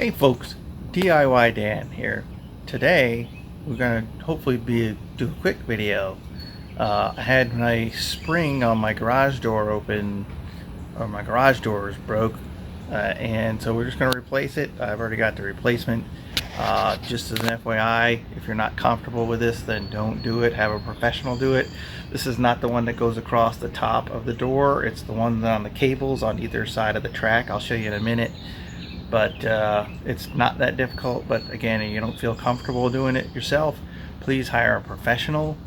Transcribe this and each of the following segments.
Hey folks, DIY Dan here. Today we're gonna hopefully do a quick video. I had my spring on my garage door open, or my garage doors broke, and so we're just gonna replace it. I've already got the replacement. Just as an FYI, if you're not comfortable with this, then don't do it. Have a professional do it. This is not the one that goes across the top of the door. It's the one on the cables on either side of the track. I'll show you in a minute. But it's not that difficult. But again, if you don't feel comfortable doing it yourself, please hire a professional.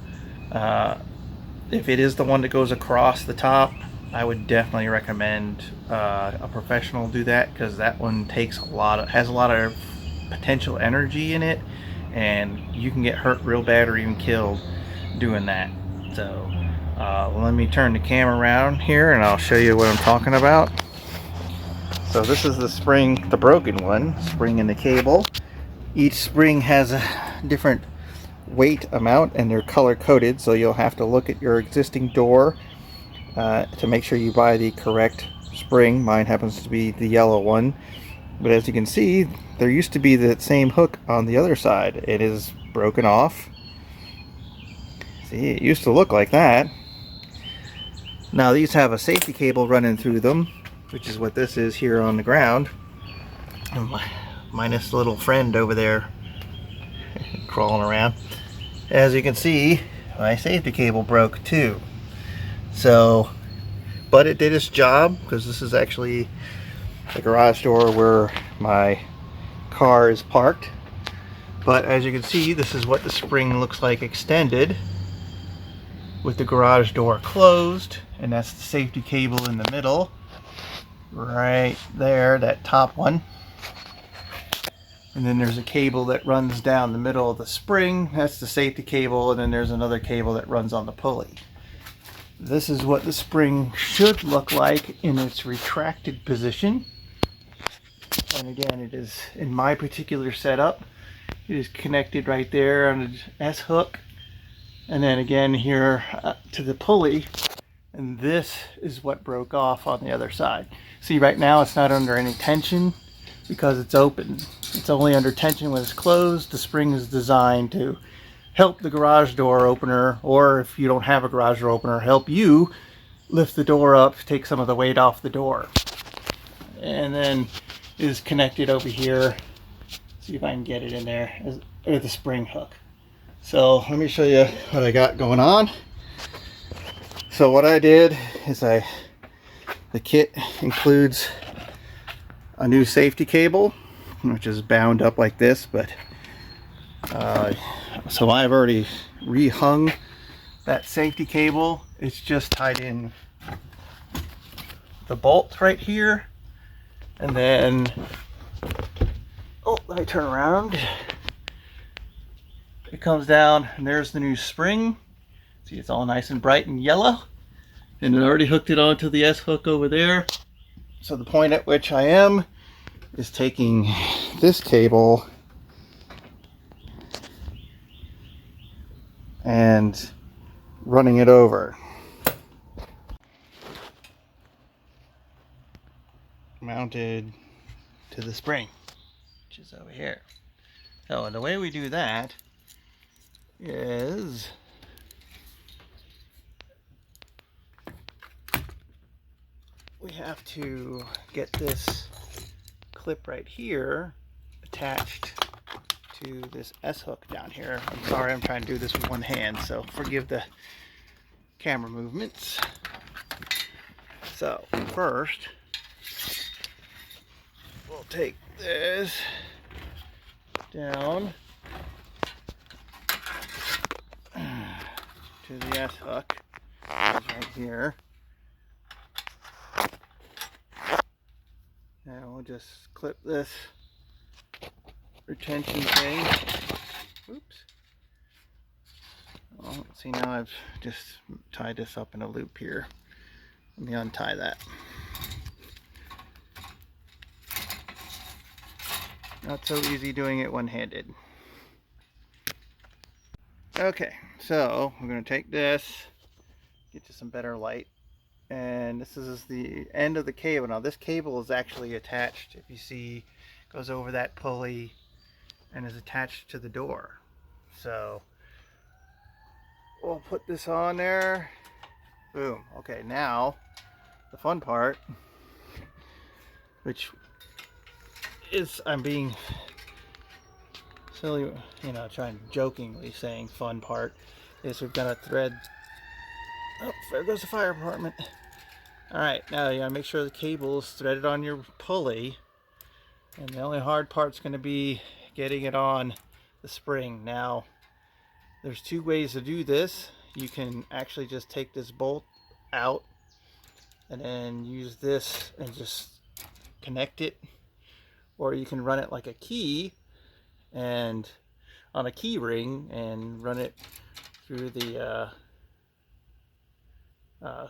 If it is the one that goes across the top, I would definitely recommend a professional do that, because that one has a lot of potential energy in it, and you can get hurt real bad or even killed doing that. So let me turn the camera around here and I'll show you what I'm talking about. So this is the spring, the broken one, spring in the cable. Each spring has a different weight amount and they're color coded, so you'll have to look at your existing door to make sure you buy the correct spring. Mine happens to be the yellow one, but as you can see, there used to be the same hook on the other side. It is broken off. See, it used to look like that. Now these have a safety cable running through them, which is what this is here on the ground. And minus little friend over there crawling around. As you can see, my safety cable broke too. So, but it did its job, because this is actually the garage door where my car is parked. But as you can see, this is what the spring looks like extended, with the garage door closed, and that's the safety cable in the middle. Right there, that top one. And then there's a cable that runs down the middle of the spring. That's the safety cable, and then there's another cable that runs on the pulley. This is what the spring should look like in its retracted position. And again, it is, in my particular setup, it is connected right there on an S hook, and then again here to the pulley. And this is what broke off on the other side. See, right now it's not under any tension because it's open. It's only under tension when it's closed. The spring is designed to help the garage door opener, or if you don't have a garage door opener, help you lift the door up, take some of the weight off the door. And then it is connected over here. See if I can get it in there with a spring hook. So let me show you what I got going on. So what I did is the kit includes a new safety cable, which is bound up like this, but so I've already rehung that safety cable. It's just tied in the bolt right here, and then let me turn around. It comes down, and there's the new spring. See, it's all nice and bright and yellow. And I already hooked it onto the S hook over there. So the point at which I am is taking this cable and running it over. Mounted to the spring, which is over here. So the way we do that is we have to get this clip right here attached to this S hook down here. I'm sorry, I'm trying to do this with one hand, so forgive the camera movements. So first, we'll take this down to the S hook, right here. And we'll just clip this retention thing. Oops. Well, see, now I've just tied this up in a loop here. Let me untie that. Not so easy doing it one-handed. Okay, so we're going to take this, get you some better light, and this is the end of the cable. Now this cable is actually attached, if you see goes over that pulley and is attached to the door. So we'll put this on there. Boom. Okay, now the fun part, which is, I'm being silly, trying jokingly saying fun part, is we've got a thread. Oh, there goes the fire department. Alright, now you gotta make sure the cable is threaded on your pulley, and the only hard part's gonna be getting it on the spring. Now, there's two ways to do this. You can actually just take this bolt out and then use this and just connect it, or you can run it like a key and on a key ring and run it through the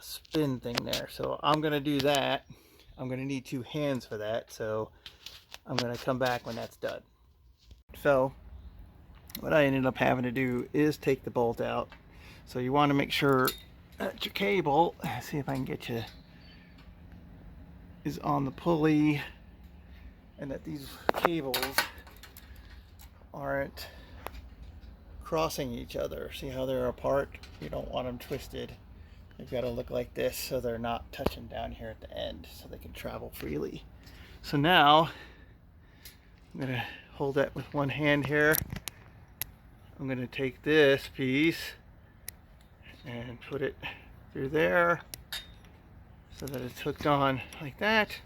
spin thing there. So I'm gonna do that. I'm gonna need two hands for that, so I'm gonna come back when that's done. So what I ended up having to do is take the bolt out. So you want to make sure that your cable, let's see if I can get you, is on the pulley, and that these cables aren't crossing each other. See how they're apart? You don't want them twisted. They've got to look like this so they're not touching down here at the end, so they can travel freely. So now I'm going to hold that with one hand here. I'm going to take this piece and put it through there so that it's hooked on like that.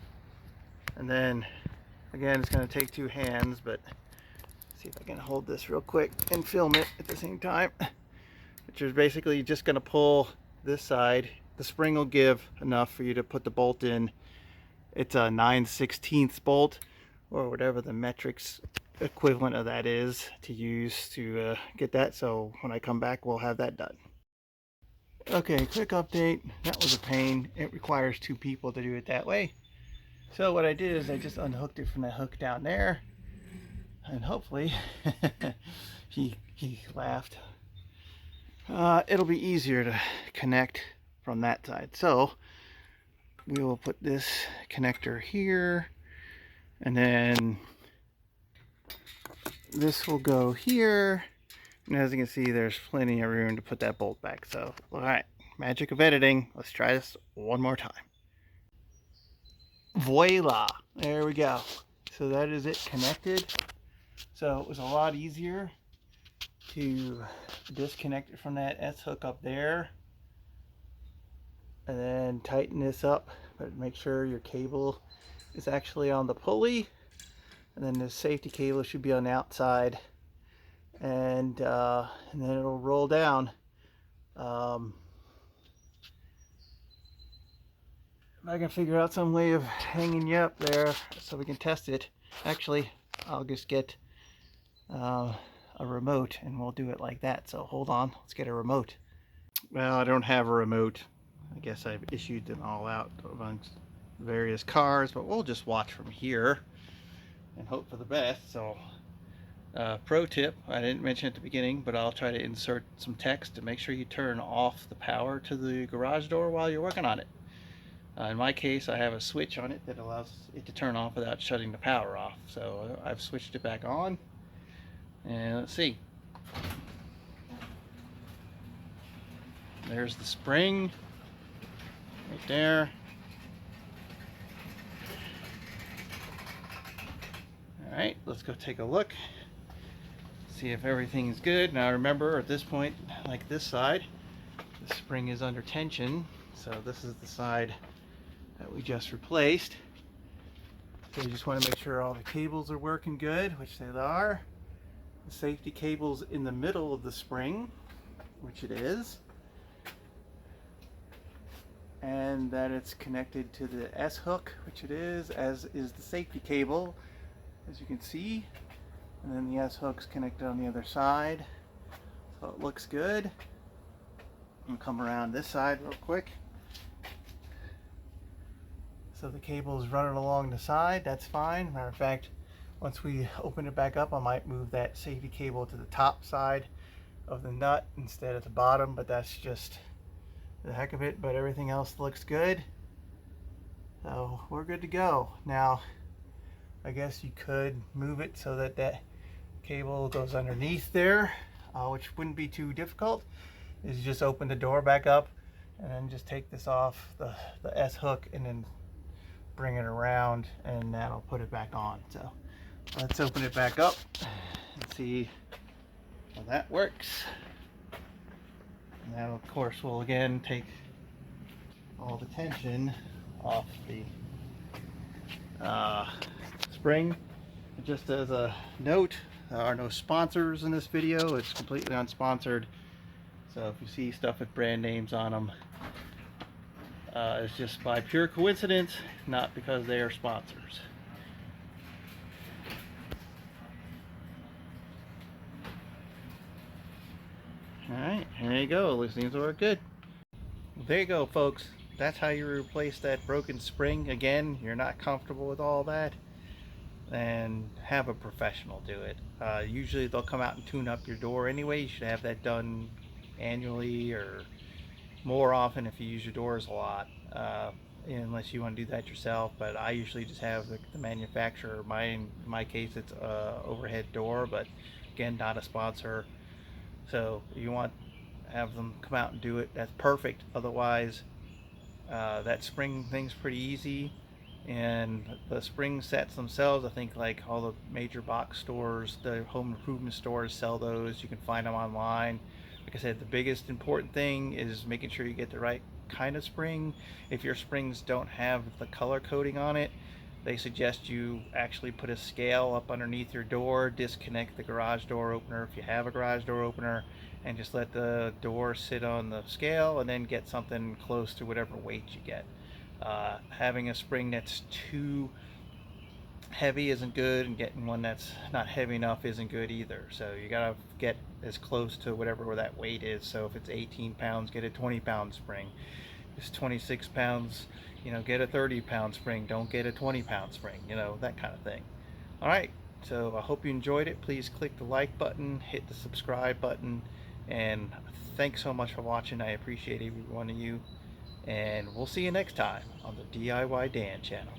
And then again, it's going to take two hands, but see if I can hold this real quick and film it at the same time. Which is basically just going to pull this side. The spring will give enough for you to put the bolt in. It's a 9/16 bolt, or whatever the metrics equivalent of that is to use to get that. So when I come back, we'll have that done. Okay, quick update. That was a pain. It requires two people to do it that way. So what I did is I just unhooked it from that hook down there, and hopefully he laughed. It'll be easier to connect from that side. So we will put this connector here, and then this will go here. And as you can see, there's plenty of room to put that bolt back. So, all right, magic of editing. Let's try this one more time. Voila, there we go. So that is it connected. So it was a lot easier to disconnect it from that S hook up there and then tighten this up, but make sure your cable is actually on the pulley, and then the safety cable should be on the outside, and then it'll roll down. If I can figure out some way of hanging you up there so we can test it. Actually, I'll just get a remote and we'll do it like that. So hold on, let's get a remote. Well, I don't have a remote. I guess I've issued them all out amongst various cars, but we'll just watch from here and hope for the best. So pro tip, I didn't mention at the beginning, but I'll try to insert some text to make sure you turn off the power to the garage door while you're working on it. In my case, I have a switch on it that allows it to turn off without shutting the power off. So I've switched it back on, and let's see. There's the spring right there. Alright, let's go take a look, see if everything's good. Now remember, at this point, like this side, the spring is under tension, so this is the side that we just replaced. So you just want to make sure all the cables are working good, which they are. The safety cable's in the middle of the spring, which it is, and that it's connected to the S hook, which it is, as is the safety cable, as you can see. And then the S hook's connected on the other side, so it looks good. I'm gonna come around this side real quick. So the cable is running along the side, that's fine. Matter of fact, once we open it back up, I might move that safety cable to the top side of the nut instead of the bottom, but that's just the heck of it. But everything else looks good, so we're good to go. Now I guess you could move it so that that cable goes underneath there, which wouldn't be too difficult. Is you just open the door back up and then just take this off the S hook and then bring it around, and that'll put it back on. So let's open it back up and see how that works. And that of course will again take all the tension off the spring. Just as a note, there are no sponsors in this video. It's completely unsponsored. So if you see stuff with brand names on them, it's just by pure coincidence, not because they are sponsors. Alright, there you go. It seems to work good. There you go, folks. That's how you replace that broken spring. Again, you're not comfortable with all that, and have a professional do it. Usually they'll come out and tune up your door anyway. You should have that done annually or more often if you use your doors a lot, unless you want to do that yourself. But I usually just have the manufacturer. In my case it's a overhead door, but again, not a sponsor. So if you want to have them come out and do it, that's perfect. Otherwise, that spring thing's pretty easy. And the spring sets themselves, I think like all the major box stores, the home improvement stores sell those. You can find them online. Like I said, the biggest important thing is making sure you get the right kind of spring. If your springs don't have the color coding on it, they suggest you actually put a scale up underneath your door, disconnect the garage door opener if you have a garage door opener, and just let the door sit on the scale, and then get something close to whatever weight you get. Having a spring that's too heavy isn't good, and getting one that's not heavy enough isn't good either. So you gotta get as close to whatever that weight is. So if it's 18 pounds, get a 20-pound spring. If it's 26 pounds, you know, get a 30-pound spring. Don't get a 20-pound spring, you know, that kind of thing. All right, so I hope you enjoyed it. Please click the like button, hit the subscribe button, and thanks so much for watching. I appreciate every one of you, and we'll see you next time on the DIY Dan channel.